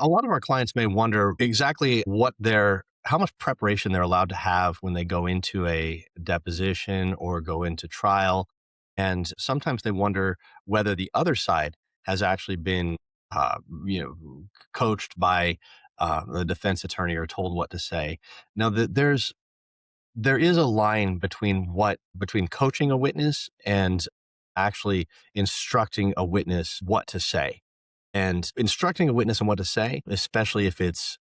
A lot of our clients may wonder exactly how much preparation they're allowed to have when they go into a deposition or go into trial. And sometimes they wonder whether the other side has actually been, uh, you know, coached by the defense attorney or told what to say. Now, there is a line between coaching a witness and actually instructing a witness what to say. And instructing a witness on what to say, especially if it's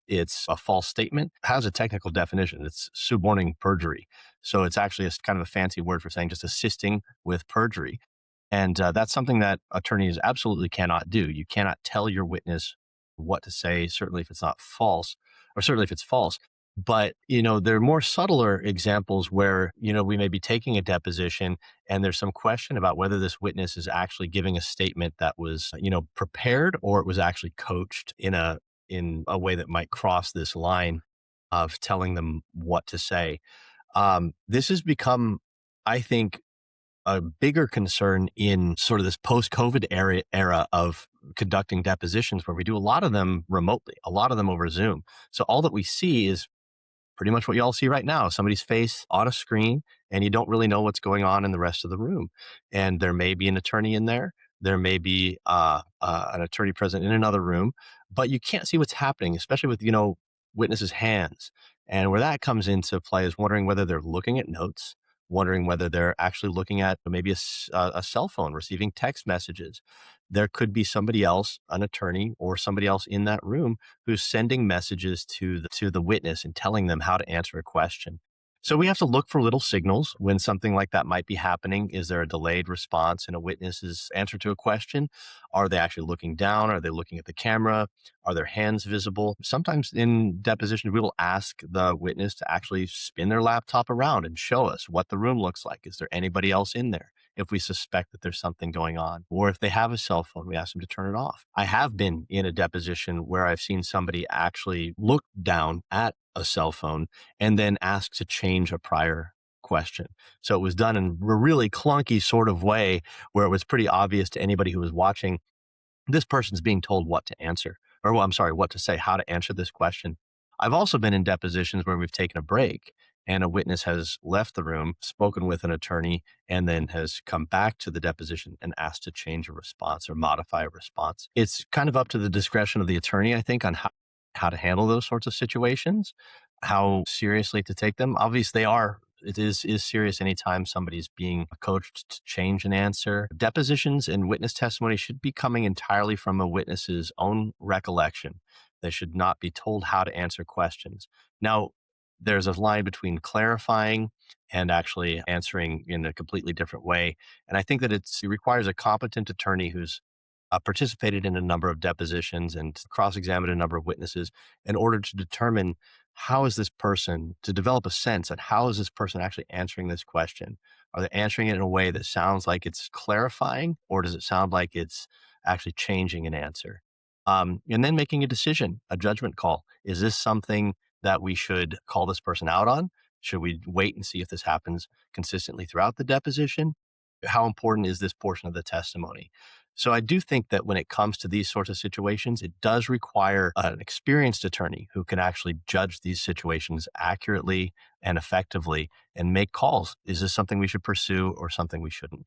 a false statement, has a technical definition. It's suborning perjury. So it's actually kind of a fancy word for saying just assisting with perjury. And that's something that attorneys absolutely cannot do. You cannot tell your witness what to say, certainly if it's not false, or certainly if it's false. But, there are more subtler examples where, we may be taking a deposition and there's some question about whether this witness is actually giving a statement that was, prepared, or it was actually coached in a way that might cross this line of telling them what to say. This has become, I think, a bigger concern in sort of this post-COVID era of conducting depositions, where we do a lot of them remotely, a lot of them over Zoom. So all that we see is pretty much what you all see right now, somebody's face on a screen, and you don't really know what's going on in the rest of the room. And there may be an attorney in there. There may be an attorney present in another room, but you can't see what's happening, especially with, witnesses' hands. And where that comes into play is wondering whether they're looking at notes, wondering whether they're actually looking at maybe a cell phone, receiving text messages. There could be somebody else, an attorney or somebody else in that room, who's sending messages to the witness and telling them how to answer a question. So we have to look for little signals when something like that might be happening. Is there a delayed response in a witness's answer to a question? Are they actually looking down? Are they looking at the camera? Are their hands visible? Sometimes in depositions, we will ask the witness to actually spin their laptop around and show us what the room looks like. Is there anybody else in there? If we suspect that there's something going on, or if they have a cell phone, we ask them to turn it off. I have been in a deposition where I've seen somebody actually look down at a cell phone and then ask to change a prior question. So it was done in a really clunky sort of way where it was pretty obvious to anybody who was watching, this person's being told what to answer, or well, I'm sorry, what to say, how to answer this question. I've also been in depositions where we've taken a break and a witness has left the room, spoken with an attorney, and then has come back to the deposition and asked to change a response or modify a response. It's kind of up to the discretion of the attorney, I think, on how to handle those sorts of situations, how seriously to take them. Obviously, it is serious anytime somebody's being coached to change an answer. Depositions and witness testimony should be coming entirely from a witness's own recollection. They should not be told how to answer questions. Now, there's a line between clarifying and actually answering in a completely different way. And I think that it requires a competent attorney who's participated in a number of depositions and cross-examined a number of witnesses in order to determine to develop a sense on how is this person actually answering this question? Are they answering it in a way that sounds like it's clarifying, or does it sound like it's actually changing an answer? And then making a decision, a judgment call. Is this something that we should call this person out on? Should we wait and see if this happens consistently throughout the deposition? How important is this portion of the testimony? So I do think that when it comes to these sorts of situations, it does require an experienced attorney who can actually judge these situations accurately and effectively and make calls. Is this something we should pursue or something we shouldn't?